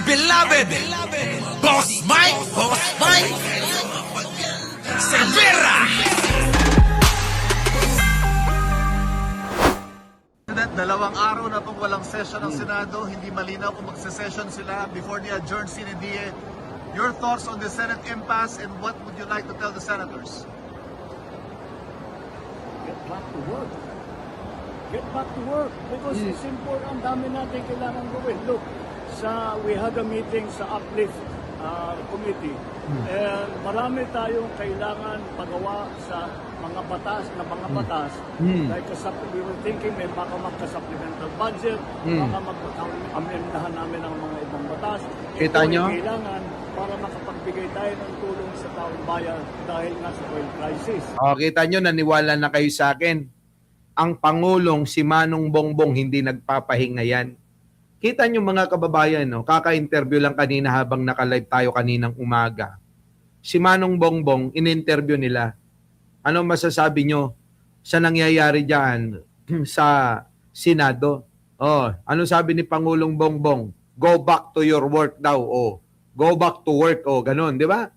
beloved Boss Mike Cervera. President, dalawang araw na pong walang session ng Senado. Hindi malinaw kung magse-session sila before the adjourn CNDA. Your thoughts on the Senate impasse and what would you like to tell the senators? Get back to work. Get back to work because it's important. Ang dami natin kailangan gawin. Look, we had a meeting sa Uplift Committee and marami tayong kailangan pagawa sa mga batas. Like we were thinking may baka magka-supplemental budget, baka mag-amendahan namin ang mga ibang batas. Kita nyo? Kailangan para makapagbigay tayo ng tulong sa taong bayan dahil nga sa oil crisis. O, kita nyo, naniwala na kayo sa akin. Ang Pangulong si Manong Bongbong hindi nagpapahinga yan. Kita nyo mga kababayan, no? Kaka-interview lang kanina habang naka-live tayo kaninang umaga. Si Manong Bongbong, in-interview nila. Ano masasabi nyo sa nangyayari dyan sa Senado? Oh, ano sabi ni Pangulong Bongbong? Go back to your work daw. Oh, go back to work. Oh, ganun, di ba?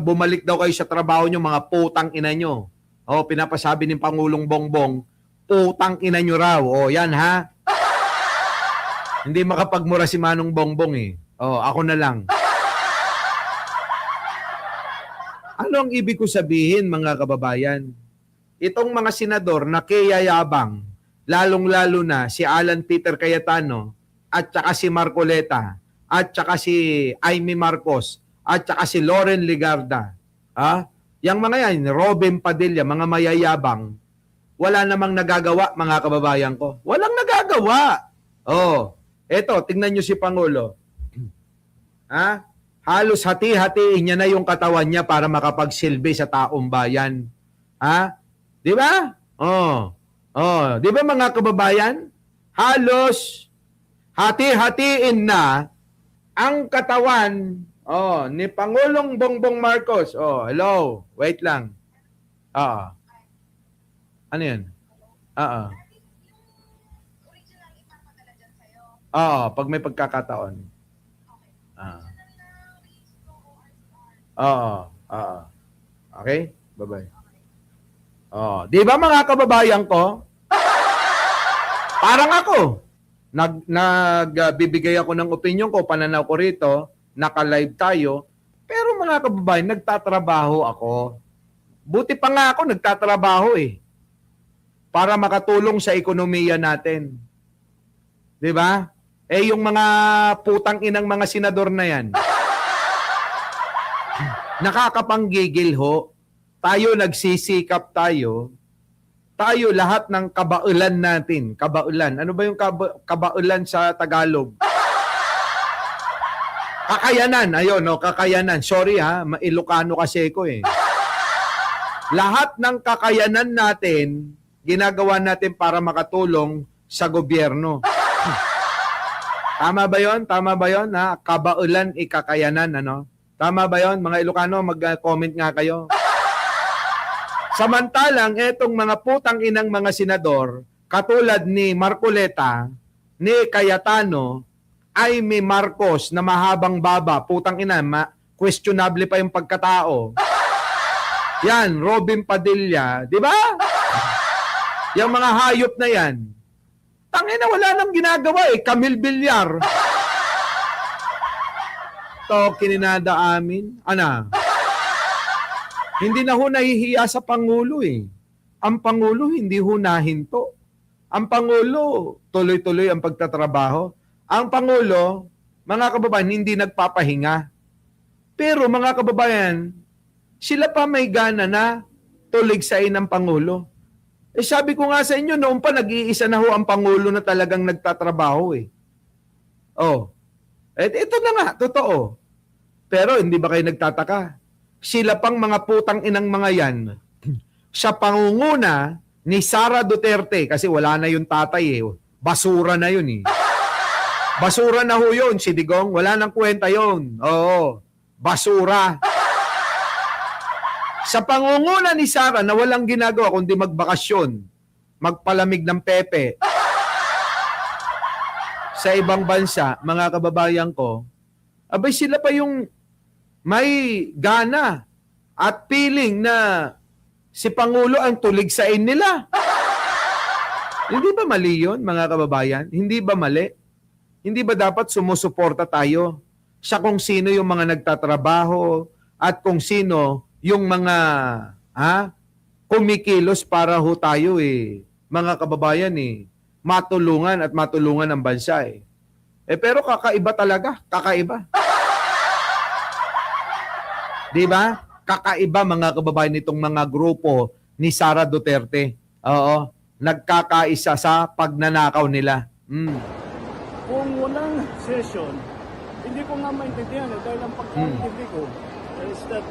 Bumalik daw kayo sa trabaho nyo, mga putang ina nyo. Oh, pinapasabi ni Pangulong Bongbong, putang ina nyo raw. Oh, yan ha. Hindi makapagmura si Manong Bongbong eh. Oh, ako na lang. Ano ang ibig ko sabihin mga kababayan? Itong mga senador na kayayabang, lalong-lalo na si Alan Peter Cayetano, at saka si Marcoleta, at saka si Amy Marcos, at saka si Loren Legarda. Yang mga yan, Robin Padilla, mga mayayabang, wala namang nagagawa mga kababayan ko. Walang nagagawa. Oh, eto, tingnan nyo si Pangulo. Halos hati-hatiin niya na yung katawan niya para makapagsilbi sa taong bayan. Di ba? Di ba mga kababayan? Halos hati-hatiin na ang katawan ni Pangulong Bongbong Marcos. Hello. Wait lang. Ano yun? Pag may pagkakataon. Okay? Bye-bye. Di ba mga kababayan ko? Parang ako. Nagbibigay ako ng opinion ko, pananaw ko rito, naka-live tayo, pero mga kababayan, nagtatrabaho ako. Buti pa nga ako, nagtatrabaho eh. Para makatulong sa ekonomiya natin. Di ba? Yung mga putang inang mga senador na yan, nakakapanggigil ho. Tayo nagsisikap tayo lahat ng kabaulan natin. Kabaulan. Ano ba yung kabaulan sa Tagalog? Kakayanan. Ayun, kakayanan. Sorry ha, Ilocano kasi ko eh. Lahat ng kakayanan natin, ginagawa natin para makatulong sa gobyerno. Tama ba yon? Tama ba yon? Kabaulan, ikakayanan. Ano? Tama ba yon? Mga Ilocano, mag-comment nga kayo. Samantalang, etong mga putang inang mga senador, katulad ni Marcoleta, ni Cayetano, Amy Marcos na mahabang baba, putang ina, questionable pa yung pagkatao. Yan, Robin Padilla, di ba? Yung mga hayop na yan. Tangina, wala nang ginagawa eh. Camille Villar. To, kininada amin. Hindi na ho nahihiya sa Pangulo eh. Ang Pangulo hindi ho nahinto. Ang Pangulo, tuloy-tuloy ang pagtatrabaho. Ang Pangulo, mga kababayan, hindi nagpapahinga. Pero mga kababayan, sila pa may gana na tuligsain ng Pangulo. Sabi ko nga sa inyo, noon pa nag-iisa na ho ang Pangulo na talagang nagtatrabaho eh. Ito na nga, totoo. Pero hindi ba kayo nagtataka? Sila pang mga putang inang mga yan, sa pangunguna ni Sara Duterte, kasi wala na yung tatay eh. Basura na yun eh. Basura na ho yun, si Digong. Wala nang kwenta yun. Oo, basura. Sa pangunguna ni Sara na walang ginagawa kundi magbakasyon, magpalamig ng pepe sa ibang bansa, mga kababayan ko, abay sila pa yung may gana at feeling na si Pangulo ang tuligsain nila. Hindi ba mali yun, mga kababayan? Hindi ba mali? Hindi ba dapat sumusuporta tayo sa kung sino yung mga nagtatrabaho at kung sino yung mga kumikilos para ho tayo mga kababayan matulungan at matulungan ang bansa pero kakaiba talaga, kakaiba. Di ba? Kakaiba mga kababayan itong mga grupo ni Sara Duterte. Oo, nagkakaisa sa pagnanakaw nila. Kung walang session, hindi ko nga maintindihan dahil ang pagkaintindi ko is that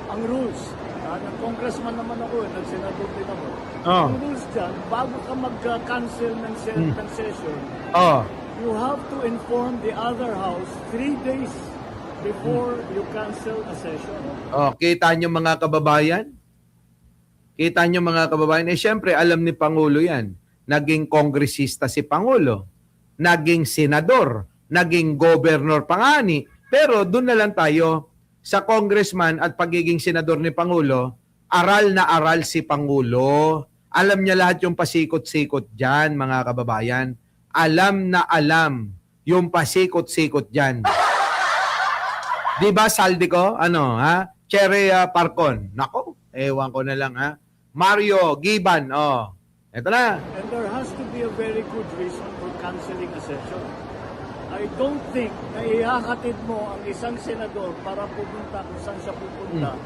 ang rules, ng congressman naman ako, nagsenador din ako. Oh. Ang rules dyan, bago ka mag-cancel ng session, you have to inform the other house 3 days before you cancel a session. Kita nyo mga kababayan? Kita nyo mga kababayan? Siyempre, alam ni Pangulo yan. Naging kongresista si Pangulo. Naging senador. Naging governor pangani. Pero doon na lang tayo sa congressman at pagiging senador ni Pangulo, aral na aral si Pangulo. Alam niya lahat yung pasikot-sikot dyan, mga kababayan. Alam na alam yung pasikot-sikot dyan. Di ba, Saldi ko? Cherry Parcon. Nako, ewan ko na lang, Mario Giban, Ito na. And there has to be a very good reason for canceling a session. I don't think na ihahatid mo ang isang senador para pupunta kung saan siya pupunta.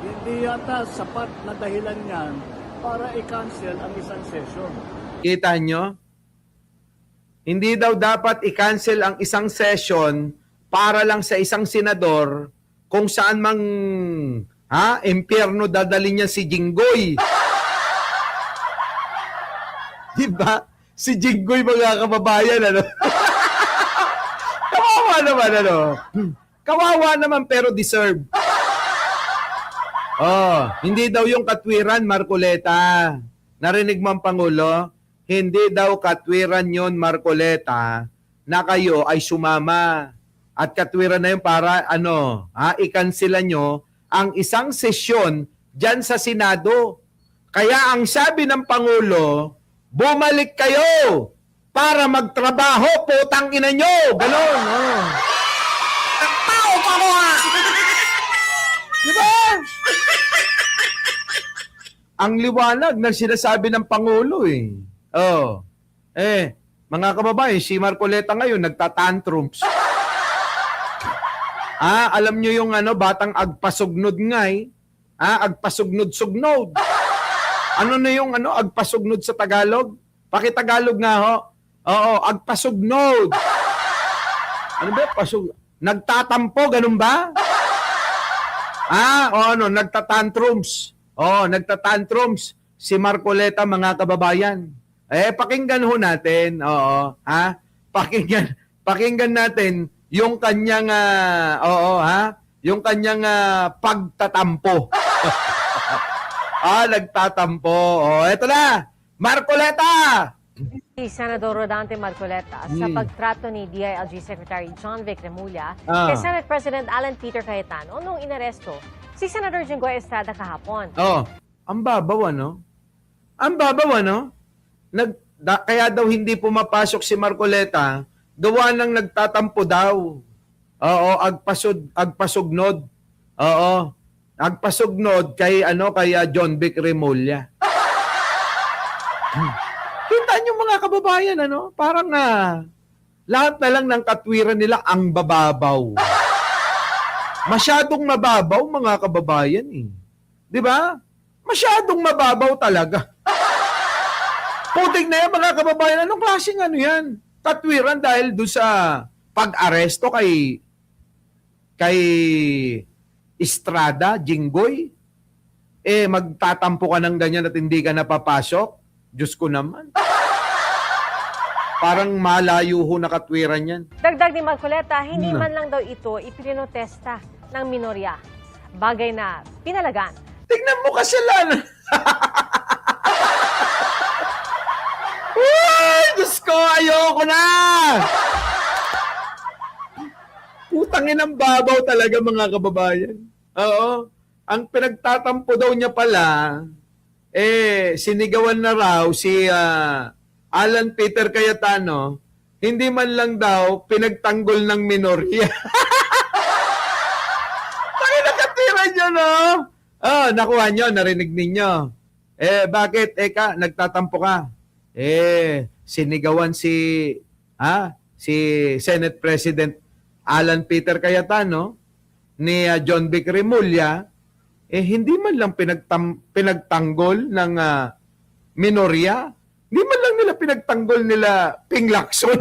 Hindi yata sapat na dahilan yan para i-cancel ang isang session. Kita nyo? Hindi daw dapat i-cancel ang isang session para lang sa isang senador kung saan mang impyerno dadalhin niya si Jinggoy. Diba? Si Jinggoy, mga kababayan, Kawawa naman, Kawawa naman pero deserve. Hindi daw yung katwiran, Marcoleta. Narinig mo ang Pangulo? Hindi daw katwiran yon, Marcoleta, na kayo ay sumama. At katwiran na yun para, ikansela nyo ang isang sesyon dyan sa Senado. Kaya ang sabi ng Pangulo, bumalik kayo para magtrabaho, putang ina nyo. Ganon. Tao pa mo ha! Diba? Ang liwanag na sinasabi ng Pangulo mga kababayan, si Marcoleta ngayon nagtatantrums. Alam nyo yung batang agpasugnod nga agpasugnod-sugnod. Ano na yung agpasugnod sa Tagalog? Pakitagalog nga ho. Oo, agpasugnod. Ano ba? Nagtatampo, ganun ba? Nagtatantrums. Nagtatantrums si Marcoleta, mga kababayan. Pakinggan ho natin. Pakinggan natin yung kanyang yung kanyang pagtatampo. Nagtatampo. Eto na. Marcoleta. Si Senador Rodante Marcoleta sa pagtrato ni DILG Secretary John Vic Remulla kay Senate President Alan Peter Cayetano nung inaresto si Senador Jinggoy Estrada kahapon. Ang babaw, Ang babaw, kaya daw hindi pumapasok si Marcoleta, gawa ng nagtatampo daw. Agpasugnod. Agpasugnod kay John Vic Remulla. Kita niyo mga kababayan, parang lahat na lang ng katwiran nila ang bababaw. Masyadong mababaw, mga kababayan. Di ba? Masyadong mababaw talaga. Putik na yan, mga kababayan. Anong klaseng yan? Katwiran dahil doon sa pag-aresto kay Estrada, Jinggoy. Magtatampo ka ng ganyan at hindi ka napapasok? Diyos ko naman. Parang malayo ho na katwiran yan. Dagdag ni Marcoleta, hindi man lang daw ito ipinotesta ng minorya. Bagay na pinalagan. Tignan mo kasalanan. Uy, Diyos ko, ayoko na! Putangin ang babaw talaga mga kababayan. Oo. Ang pinagtatampo daw niya pala, sinigawan na raw si Alan Peter Cayetano, hindi man lang daw pinagtanggol ng minorya. Bakit nakatira niyo, no? Oh, nakuha niyo, narinig ninyo. Bakit? Nagtatampo ka. Sinigawan si Senate President Alan Peter Cayetano ni John Vic Remulla, hindi man lang pinagtanggol ng minorya, hindi man lang nila pinagtanggol nila Ping Lacson.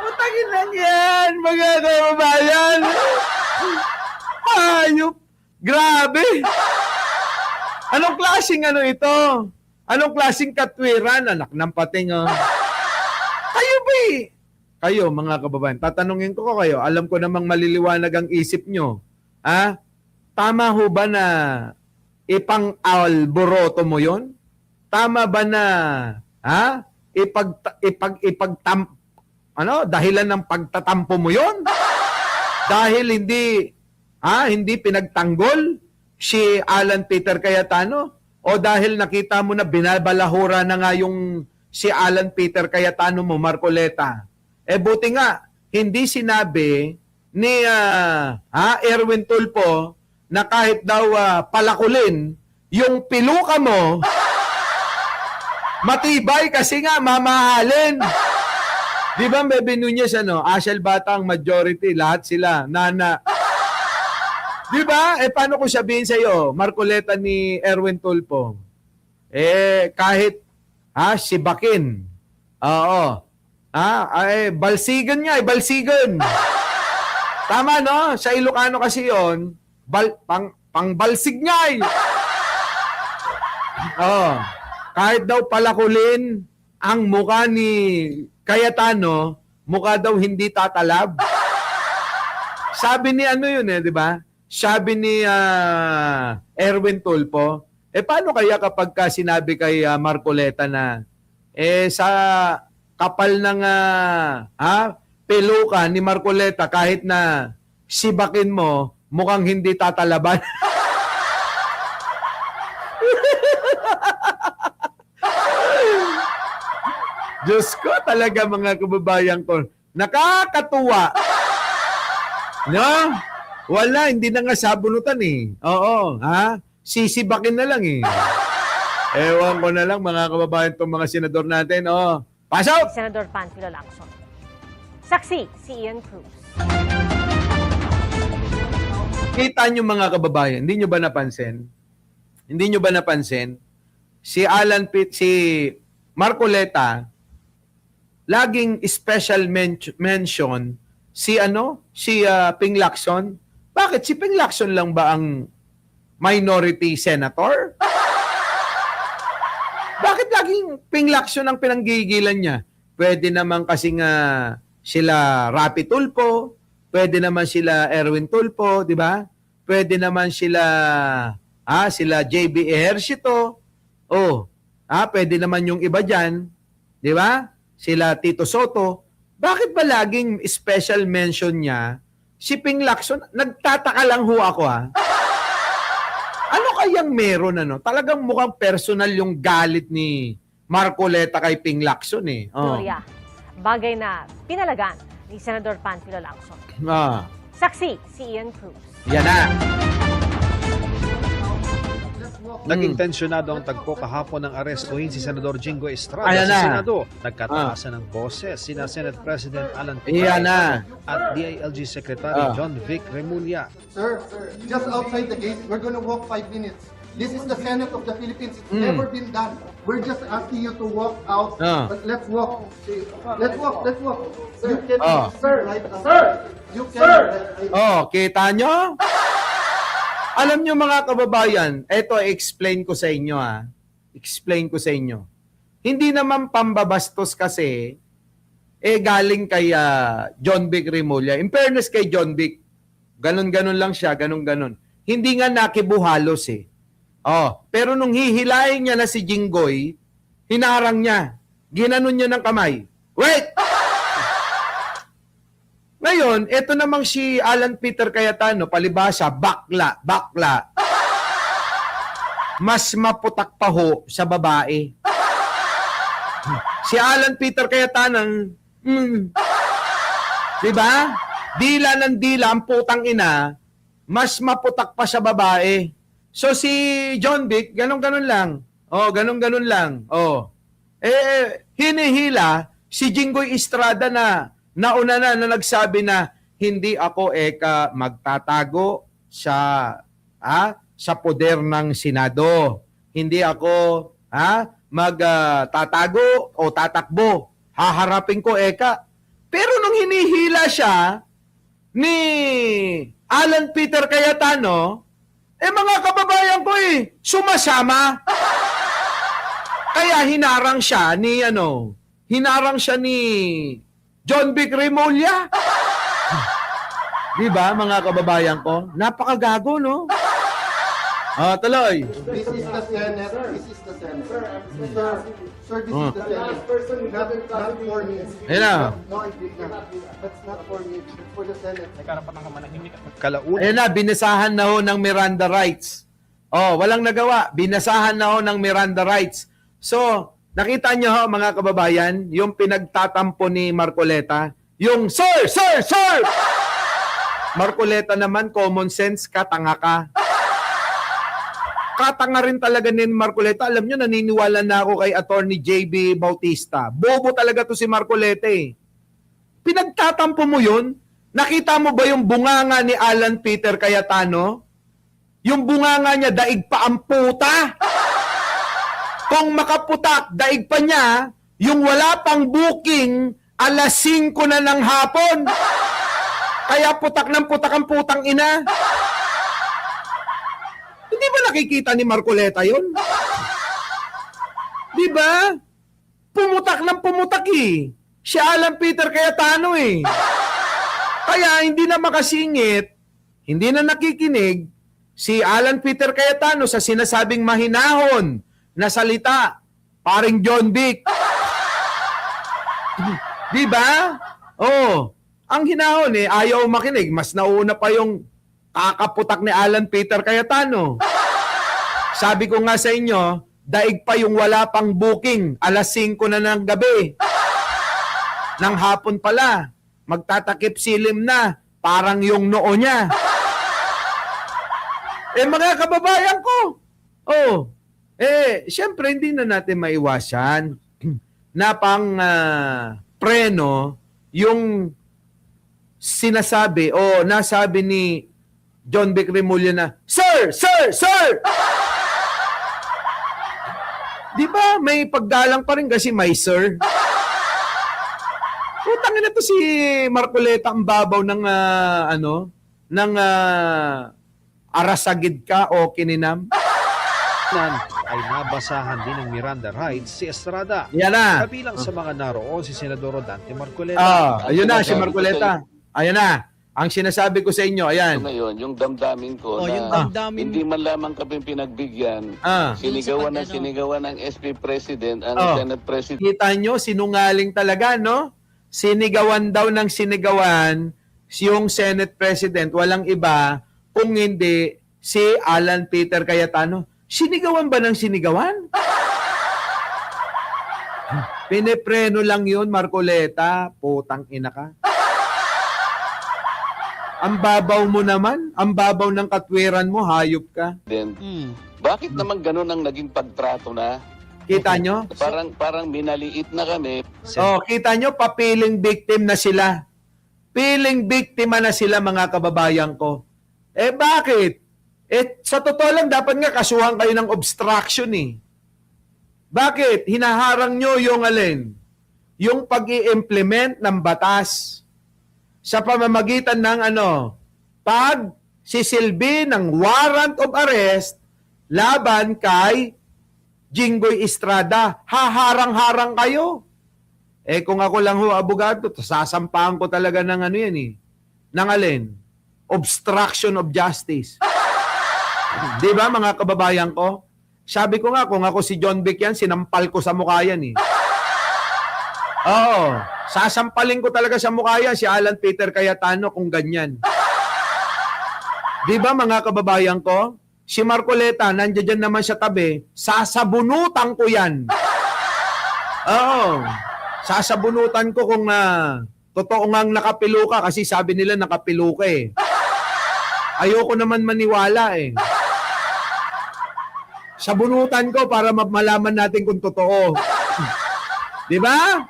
Utangin lang yan, mga kababayan. Ayop. Grabe. Anong klaseng ito? Anong klaseng katwiran? Anak ng pating, Kayo ba Kayo, mga kababayan, tatanungin ko kayo, alam ko namang maliliwanag ang isip nyo. Tama ho ba na ipang-alboroto mo yon? Tama ba na dahilan ng pagtatampo mo yon? Dahil hindi pinagtanggol si Alan Peter Cayetano? O dahil nakita mo na binabalahura na nga yung si Alan Peter Cayetano mo, Marcoleta? Buti nga, hindi sinabi ni Erwin Tulfo na kahit daw palakulin, yung piluka mo, matibay kasi nga mamahalin. Di ba, Bebe Nunez, Asel Batang, majority, lahat sila, nana. Di ba? Paano ko sabihin sa iyo, Marcoleta ni Erwin Tulfo? Kahit si Bakin. Oo. Balsigan nga, balsigan. Tama, no? Sa Ilocano kasi yon, pangbalsig nga kahit daw palakulin ang mukha ni Cayetano, mukha daw hindi tatalab. Sabi ni di ba? Sabi ni Erwin Tulfo, paano kaya kapag sinabi kay Marcoleta na sa kapal ng peluka ni Marcoleta, kahit na sibakin mo, mukhang hindi tatalaban. Diyos ko talaga, mga kababayan ko. Nakakatuwa. No? Wala, hindi na nga sabunutan Oo, sisibakin na lang Ewan ko na lang, mga kababayan, itong mga senador natin. Pasok! Senador Panfilo Lacson. Saksi, si Ian Cruz. Kita nyo, mga kababayan, hindi nyo ba napansin? Hindi nyo ba napansin? Si Marcoleta, laging special mention si Ping Lacson. Bakit? Si Ping Lacson lang ba ang minority senator? Bakit laging Ping Lacson ang pinanggigilan niya? Pwede naman kasi sila Rapi Tulfo, pwede naman sila Erwin Tulfo, di ba? Pwede naman sila JB Ejercito. Pwede naman yung iba diyan, di ba? Sila Tito Soto. Bakit ba laging special mention niya si Ping Lacson? Nagtataka lang ho ako Ano kayang meron Talagang mukhang personal yung galit ni Marcoleta kay Ping Lacson Gloria, bagay na pinalagan ni Senador Panfilo Lacson. Saksi, si Ian Cruz. Yan na. Naging tensyonado ang tagpo kahapon ng arestuhin si Senador Jingo Estrada Ayan sa na. Senado. Nagkataasan ng boses sina Senate President Alan Ayan na. at DILG Secretary John Vic Remulla. Sir, just outside the gate, we're going to walk 5 minutes. This is the Senate of the Philippines. It's never been done. We're just asking you to walk out. But let's walk. Let's walk. Let's walk. You can, sir, right now. Sir, you can. Kita nyo? Alam nyo, mga kababayan, eto explain ko sa inyo Explain ko sa inyo. Hindi naman pambabastos kasi galing kay John Vic Remulla. In fairness kay John Vic, ganun-ganun lang siya, ganun-ganun. Hindi nga nakibuhalos Pero nung hihilahin niya na si Jinggoy, hinarang niya. Ginanon niya ng kamay. Wait! Ngayon, eto namang si Alan Peter Cayetano, palibhasa, bakla. Mas maputak pa ho sa babae. Si Alan Peter Cayetano, di ba? Dila ng dila, ang putang ina, mas maputak pa sa babae. So si John Vic, ganon-ganon lang. Oh, ganon-ganon lang. Oh. Hinihila si Jinggoy Estrada na nauna na nagsabi na hindi ako magtatago sa poder ng Senado. Hindi ako magtatago o tatakbo. Haharapin ko Pero nung hinihila siya ni Alan Peter Cayetano, mga kababayan ko sumasama. Kaya hinarang siya ni John Vic Remulla. Di ba, mga kababayan ko? Napakagago, no? Tuloy. This is the Senate. This is the Senate. Sir, this is the Senate. Not for me. Ayan na. No, I did not. That's not for me. It's for the Senate. Kalauna. Ayan na, binasahan na ho ng Miranda rights. Walang nagawa. Binasahan na ho ng Miranda rights. So, nakita nyo ho, mga kababayan, yung pinagtatampo ni Marcoleta, yung Sir! Marcoleta naman, common sense, katanga ka. Katanga rin talaga ni Marcoleta. Alam nyo, naniniwala na ako kay Attorney J.B. Bautista. Bobo talaga to si Marcoleta Pinagtatampo mo yun? Nakita mo ba yung bunganga ni Alan Peter Cayetano? Yung bunganga niya, daig pa ang puta. Kung makaputak, daig pa niya, yung wala pang booking, 5:00 na ng hapon. Kaya putak ng putak ang putang ina. Hindi ba nakikita ni Marcoleta yun? Di ba? Pumutak ng pumutak Si Alan Peter Cayetano Kaya hindi na makasingit, hindi na nakikinig si Alan Peter Cayetano sa sinasabing mahinahon na salita, paring John Vic. Di ba? Ang hinahon ayaw makinig. Mas nauna pa yung kakaputak ni Alan Peter Cayetano. Sabi ko nga sa inyo, daig pa yung wala pang booking, 5:00 na ng gabi. Nang hapon pala, magtatakip silim na, parang yung noo niya. Mga kababayan ko, siyempre hindi na natin maiwasan na pang preno yung sinasabi o nasabi ni John Vic Remulla na, Sir! Di ba may paggalang pa rin kasi may sir? Utangin na to si Marcoleta ang babaw ng arasagid ka o kininam. Ay nabasahan din ng Miranda rights si Estrada. Yan na. Kabilang sa mga naroon si Senador Rodante Marcoleta. Ayun na si Marcoleta. Ayan na. Ang sinasabi ko sa inyo, ayan. Ngayon, yung damdamin ko hindi man lamang kami pinagbigyan, sinigawan ng SP President, ang Senate President. Kita nyo, sinungaling talaga, no? Sinigawan daw ng sinigawan yung Senate President. Walang iba kung hindi si Alan Peter Cayetano. Sinigawan ba ng sinigawan? Pinepreno lang yun, Marcoleta. Putang ina ka. Ang babaw mo naman. Ang babaw ng katwiran mo. Hayop ka. Bakit naman ganun ang naging pagtrato na? Kita nyo? Parang minaliit na kami. Kita nyo, papiling victim na sila. Piling biktima na sila, mga kababayan ko. Bakit? Sa totoo lang, dapat nga kasuhan kayo ng obstruction Bakit? Hinaharang nyo yung alin? Yung pag-i-implement ng batas sa pamamagitan ng pag sisilbi ng warrant of arrest laban kay Jinggoy Estrada. Haharang-harang kayo. Kung ako lang abogado, sasampahan ko talaga ng ng alin? Obstruction of justice. Di ba, mga kababayan ko? Sabi ko nga, kung ako si John Vic yan, sinampal ko sa mukha yan Oo. Sasampalin ko talaga sa mukha yan si Alan Peter Cayetano kung ganyan. Di ba mga kababayan ko? Si Marcoleta, nandiyan dyan naman sa tabi, sasabunutan ko yan. Oo. Sasabunutan ko kung totoo ngang nakapilo ka kasi sabi nila nakapilo ka eh. Ayoko naman maniwala eh. Sabunutan ko para malaman natin kung totoo. Di ba?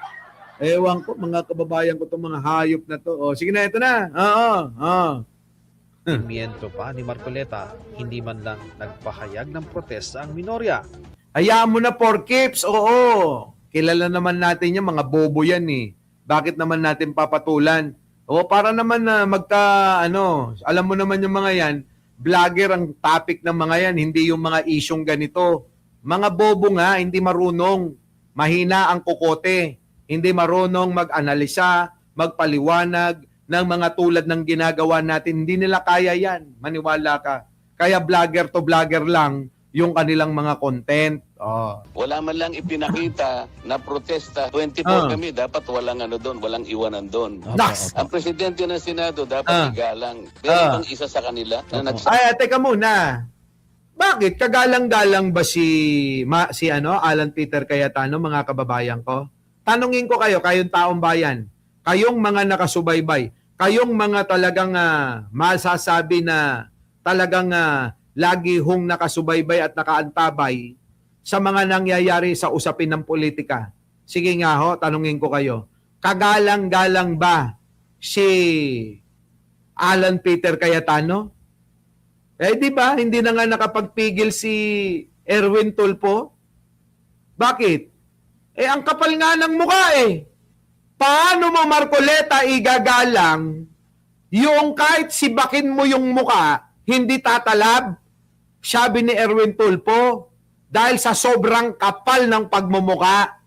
Ewan ko, mga kababayan ko itong mga hayop na to. O, sige na, ito na. Oo. Miento pa ni Marcoleta, hindi man lang nagpahayag ng protesta ang minorya. Hayaan mo na, for keeps. Oo. Kilala naman natin yung mga bobo yan eh. Bakit naman natin papatulan? O, para naman na alam mo naman yung mga yan, vlogger ang topic ng mga yan, hindi yung mga isyong ganito. Mga bobo nga, hindi marunong. Mahina ang kokote. Hindi marunong mag-analisa, magpaliwanag ng mga tulad ng ginagawa natin. Hindi nila kaya yan. Maniwala ka. Kaya vlogger to vlogger lang yung kanilang mga content. Oh. Wala man lang ipinakita na protesta. 24 kami, dapat walang doon, walang iwanan doon. Naks! Ang presidente ng Senado dapat igalang. Pero itong isa sa kanila na Ay, teka muna. Bakit? Kagalang-galang ba si Alan Peter Cayetano, mga kababayan ko? Tanungin ko kayo, kayong taong bayan, kayong mga nakasubaybay, kayong mga talagang masasabi na talagang lagi hong nakasubaybay at nakaantabay sa mga nangyayari sa usapin ng politika. Sige nga ho, tanungin ko kayo, kagalang-galang ba si Alan Peter Cayetano? Eh di ba, hindi na nga nakapagpigil si Erwin Tulfo? Bakit? Eh, ang kapal nga ng mukha eh. Paano mo, Marcoleta, igagalang yung kahit sibakin mo yung mukha, hindi tatalab? Sabi ni Erwin Tulfo, dahil sa sobrang kapal ng pagmumuka.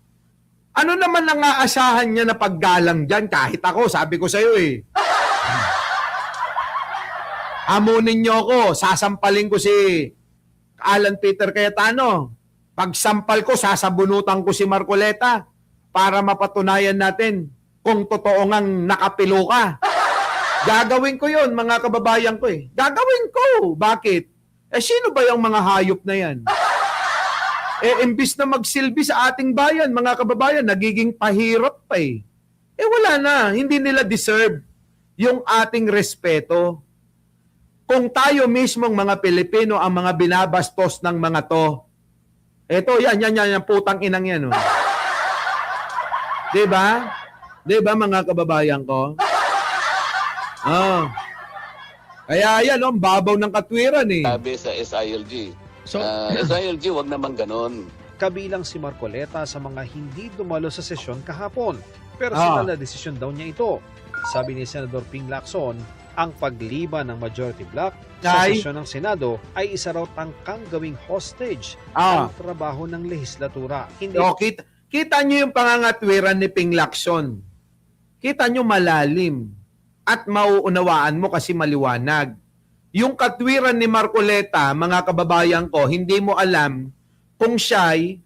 Ano naman ang aasahan niya na paggalang dyan? Kahit ako, sabi ko sa'yo eh. Hamunin niyo ako, sasampalin ko si Alan Peter Cayetano. Pagsampal ko, sasabunutan ko si Marcoleta para mapatunayan natin kung totoo ngang nakapilo ka. Gagawin ko yon, mga kababayan ko eh. Gagawin ko. Bakit? Eh, sino ba yung mga hayop na yan? Eh, imbis na magsilbi sa ating bayan, mga kababayan, nagiging pahirap pa eh. Eh, wala na. Hindi nila deserve yung ating respeto. Kung tayo mismong mga Pilipino ang mga binabastos ng mga to, eto, yan, putang inang yan. Oh. Diba? Diba, mga kababayan ko? Oh. Kaya yan, ang babaw ng katwiran eh. sabi sa SILG. SILG, wag naman ganon. Kabilang si Marcoleta sa mga hindi dumalo sa sesyon kahapon. Personal na desisyon daw niya ito. Sabi ni Senador Ping Lacson, ang pagliban ng majority bloc sa sesyon ng Senado ay isa raw tangkang gawing hostage ang trabaho ng lehislatura. Hindi kita nyo yung pangangatwiran ni Ping Lacson. Kita nyo malalim at mauunawaan mo kasi maliwanag. Yung katwiran ni Marcoleta, mga kababayan ko, hindi mo alam kung siya'y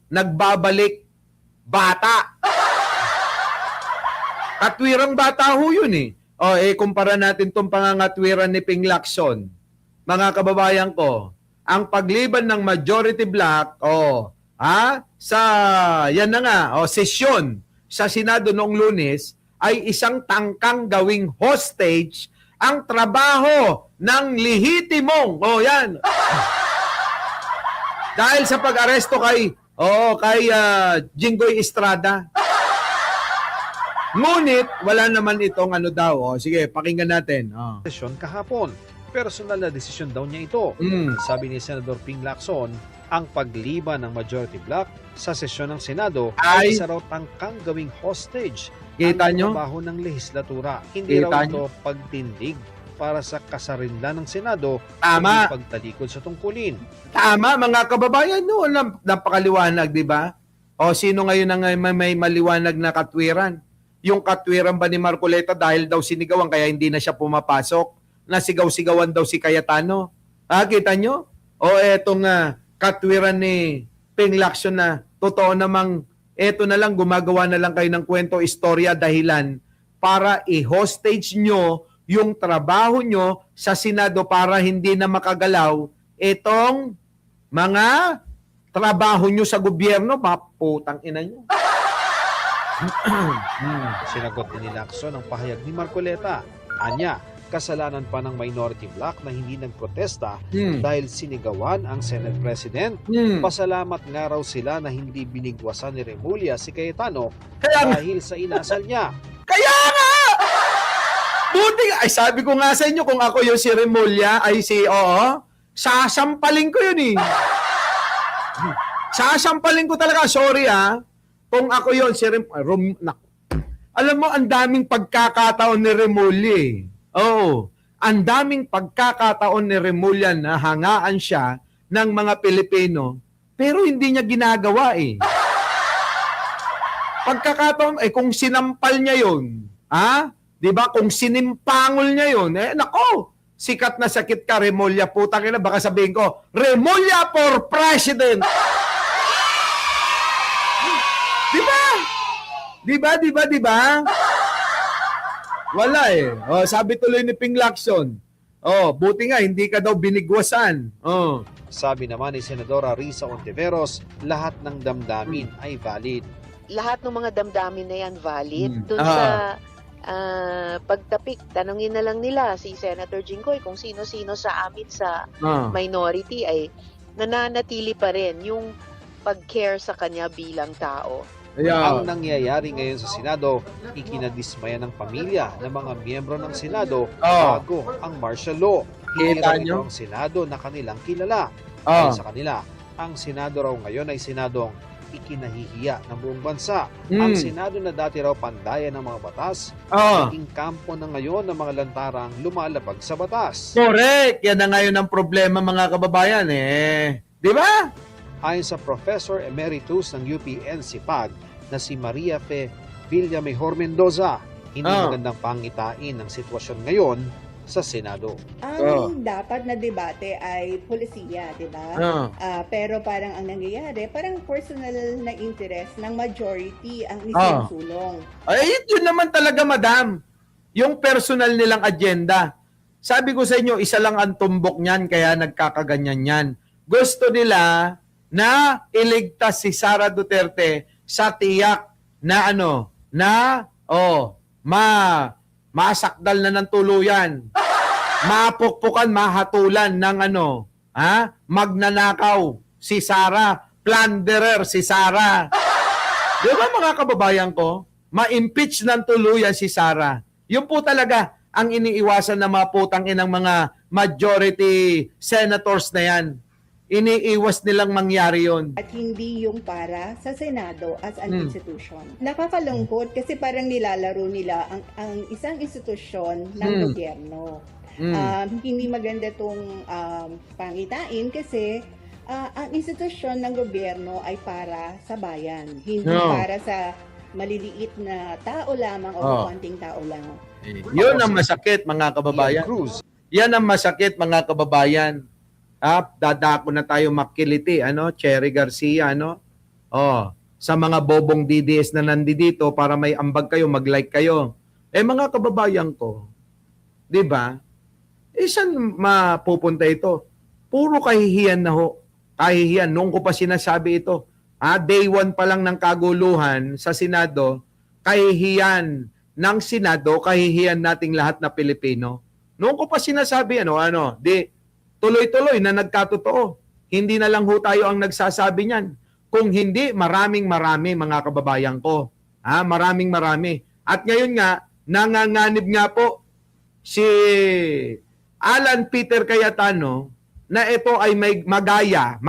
nagbabalik bata. Katwirang bata ho yun eh. Kumpara natin itong pangangatwiran ni Ping Lacson. Mga kababayan ko, ang pagliban ng majority bloc, sesyon sa Senado noong Lunes, ay isang tangkang gawing hostage ang trabaho ng lehitimong, dahil sa pag-aresto kay Jinggoy Estrada. Ngunit, wala naman itong sige, pakinggan natin. Sesyon kahapon. Personal na desisyon daw niya ito. Sabi ni Senador Ping Lacson, ang pagliban ng majority bloc sa sesyon ng Senado ay isa raw tangkang gawing hostage Kita nyo? ang trabaho ng lehislatura. Hindi Kita raw nyo? ito pagtindig para sa kasarinlan ng Senado Tama. kundi pagtalikod sa tungkulin. Tama, mga kababayan, napakaliwanag, di ba? Sino ngayon ang may maliwanag na katwiran? Yung katwiran ba ni Marcoleta dahil daw sinigawan kaya hindi na siya pumapasok? Nasigaw-sigawan daw si Cayetano? Kita nyo? Etong katwiran ni Ping Lacson na totoo namang eto na lang, gumagawa na lang kayo ng kwento, istorya, dahilan para i-hostage nyo yung trabaho nyo sa Senado para hindi na makagalaw itong mga trabaho nyo sa gobyerno, maputang ina nyo. Sinagot ni Lacson ang pahayag ni Marcoleta. Anya, kasalanan pa ng minority bloc na hindi nagprotesta dahil sinigawan ang Senate President. Pasalamat nga raw sila na hindi binigwasan ni Remulla si Cayetano dahil sa inasal niya. Kaya nga! Buti nga, ay sabi ko nga sa inyo, kung ako yung si Remulla, ay si, sasampaling ko yun eh. Sasampaling ko talaga, sorry kung ako yun, si alam mo, ang daming pagkakataon ni Remulla eh. Oo. Ang daming pagkakataon ni Remulla na hangaan siya ng mga Pilipino, pero hindi niya ginagawa eh. Pagkakataon, kung sinampal niya yun, di ba? Kung sinimpangol niya yun, nako, sikat na sakit ka, Remulla, putang ina, baka sabihin ko, Remulla for President! Di ba? Wala eh. Sabi tuloy ni Ping Lacson, buti nga, hindi ka daw binigwasan. Sabi naman ni Senadora Risa Ontiveros, lahat ng damdamin ay valid. Lahat ng mga damdamin na yan valid. Doon sa pagtapik, tanungin na lang nila si Senator Jinggoy kung sino-sino sa amin sa minority ay nananatili pa rin yung pag-care sa kanya bilang tao. Ang nangyayari ngayon sa Senado, ikinadismaya ng pamilya ng mga miyembro ng Senado bago ang martial law. Hindi raw ito ang Senado na kanilang kilala. Dahil sa kanila, ang Senado raw ngayon ay Senadong ikinahihiya ng buong bansa. Ang Senado na dati raw pandayan ng mga batas, naging kampo na ngayon ng mga lantarang lumalabag sa batas. Correct! Yan na ngayon ang problema, mga kababayan Di ba? Ayon sa Professor Emeritus ng UP-NCPAG na si Maria Fe Villamejor Mendoza, hindi magandang pangitain ang sitwasyon ngayon sa Senado. Ang dapat na debate ay polisiya, di ba? Pero parang ang nangyayari, parang personal na interest ng majority ang isinusulong. Ay, yun naman talaga, madam. Yung personal nilang agenda. Sabi ko sa inyo, isa lang ang tumbok niyan, kaya nagkakaganyan yan. Gusto nila na iligtas si Sara Duterte sa tiyak na masakdal na ng tuluyan, mapukpukan, mahatulan ng magnanakaw si Sara, plunderer si Sara. Di ba, mga kababayan ko? Ma-impeach ng tuluyan si Sara. Yun po talaga ang iniiwasan ng mga putang inang mga majority senators na yan. Iniiwas nilang mangyari yon. At hindi yung para sa Senado as an institution. Nakakalungkot kasi parang nilalaro nila ang isang institusyon ng gobyerno. Hindi maganda itong pangitain kasi ang institusyon ng gobyerno ay para sa bayan. Hindi para sa maliliit na tao lamang o konting tao lang. Yun ang masakit, mga kababayan. Yan ang masakit, mga kababayan. Dadako na tayo makiliti, Cherry Garcia, sa mga bobong DDS na nandito para may ambag kayo, mag-like kayo. Mga kababayan ko, di ba? Saan mapupunta ito? Puro kahihiyan na ho. Kahihiyan. Noong ko pa sinasabi ito, day 1 pa lang ng kaguluhan sa Senado, kahihiyan ng Senado, kahihiyan nating lahat na Pilipino. Noong ko pa sinasabi, tuloy-tuloy na nagkatotoo. Hindi na lang ho tayo ang nagsasabi niyan. Kung hindi, maraming mga kababayan ko. Maraming. At ngayon nga, nanganganib nga po si Alan Peter Cayetano na ito ay may magaya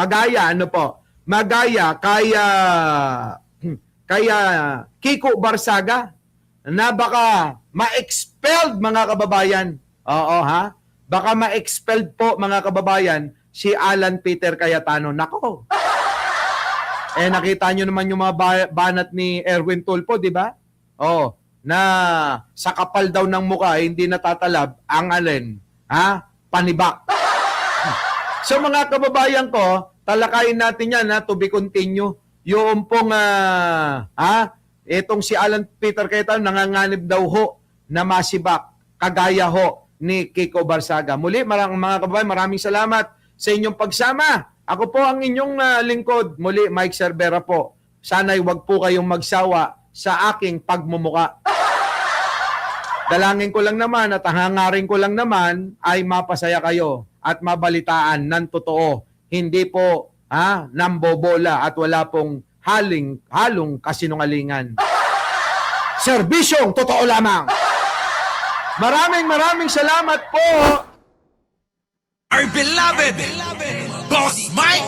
kaya Kiko Barsaga na baka ma-expelled, mga kababayan. Baka ma-expelled po, mga kababayan, si Alan Peter Cayetano. Nako. Nakita nyo naman yung mga banat ni Erwin Tulfo, di ba? Na sa kapal daw ng mukha, hindi natatalab ang alin. Panibak. So, mga kababayan ko, talakayin natin yan, to be continue. yung pong itong si Alan Peter Cayetano nanganganib daw ho na masibak kagaya ho ni Kiko Barsaga. Muli, mga kababayan, maraming salamat sa inyong pagsama. Ako po ang inyong lingkod. Muli, Mike Cervera po. Sana'y wag po kayong magsawa sa aking pagmumuka. Dalangin ko lang naman at hangarin ko lang naman ay mapasaya kayo at mabalitaan ng totoo. Hindi po nambobola at wala pong halong kasinungalingan. Serbisyong totoo lamang. Maraming salamat po. Our beloved Boss Mike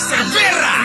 Cervera.